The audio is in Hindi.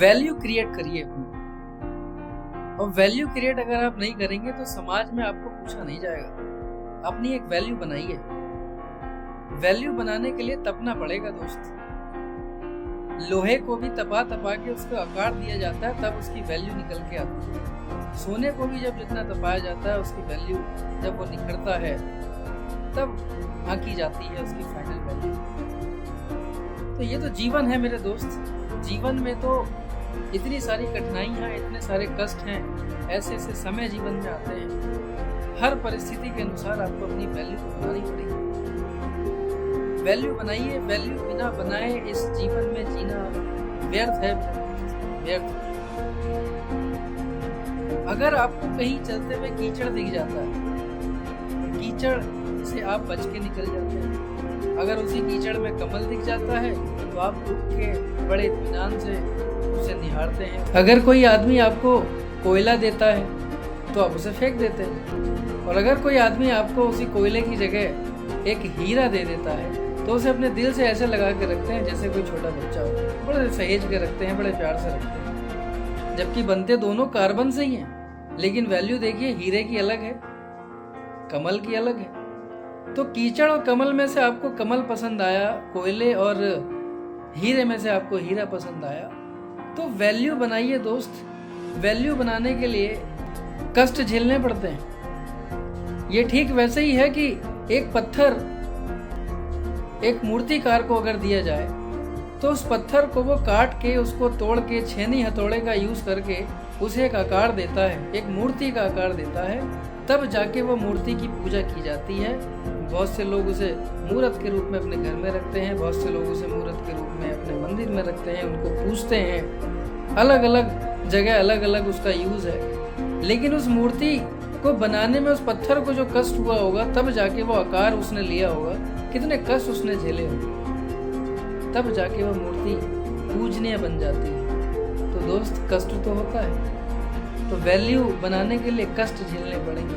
वैल्यू क्रिएट करिए अपनी। और वैल्यू क्रिएट अगर आप नहीं करेंगे तो समाज में आपको पूछा नहीं जाएगा। अपनी एक वैल्यू बनाइए। वैल्यू बनाने के लिए तपना पड़ेगा दोस्त। लोहे को भी तपा तपा के उसको आकार दिया जाता है, तब उसकी वैल्यू निकल के आती है। सोने को भी जब जितना तपाया जाता है उसकी वैल्यू जब वो निखरता है तब आंकी जाती है उसकी फाइनल वैल्यू। तो ये तो जीवन है मेरे दोस्त। जीवन में तो इतनी सारी कठिनाइयाँ, इतने सारे कष्ट हैं, ऐसे ऐसे समय जीवन में आते हैं। हर परिस्थिति के अनुसार आपको अपनी वैल्यू बनानी पड़ेगी। वैल्यू बनाइए। वैल्यू बिना बनाए इस जीवन में जीना व्यर्थ है, व्यर्थ। अगर आपको कहीं चलते हुए कीचड़ दिख जाता है, कीचड़ से आप बच के निकल जाते हैं। अगर उसी कीचड़ में कमल दिख जाता है तो आप उठ के बड़े इत्मीनान से उसे निहारते हैं। अगर कोई आदमी आपको कोयला देता है तो आप उसे फेंक देते हैं। और अगर कोई आदमी आपको उसी कोयले की जगह एक हीरा दे देता है तो उसे अपने दिल से ऐसे लगा के रखते हैं जैसे कोई छोटा बच्चा हो। बड़े सहेज के रखते हैं, बड़े प्यार से रखते हैं, जबकि बनते दोनों कार्बन से ही हैं। लेकिन वैल्यू देखिए, हीरे की अलग है, कमल की अलग है। तो कीचड़ और कमल में से आपको कमल पसंद आया, कोयले और हीरे में से आपको हीरा पसंद आया। तो वैल्यू बनाइए दोस्त। वैल्यू बनाने के लिए कष्ट झेलने पड़ते हैं। ये ठीक वैसे ही है कि एक पत्थर एक मूर्तिकार को अगर दिया जाए तो उस पत्थर को वो काट के, उसको तोड़ के, छेनी हथौड़े का यूज करके उसे एक आकार देता है, एक मूर्ति का आकार देता है, तब जाके वो मूर्ति की पूजा की जाती है। बहुत से लोग उसे मूर्त के रूप में अपने घर में रखते हैं, बहुत से लोग उसे मूर्त के रूप में अपने मंदिर में रखते हैं, उनको पूजते हैं। अलग अलग जगह अलग अलग उसका यूज है। लेकिन उस मूर्ति को बनाने में उस पत्थर को जो कष्ट हुआ होगा, तब जाके वो आकार उसने लिया होगा, कितने कष्ट उसने झेले होंगे, तब जाके वो मूर्ति पूजनीय बन जाती है। तो दोस्त, कष्ट तो होता है। तो वैल्यू बनाने के लिए कष्ट झेलने पड़ेंगे।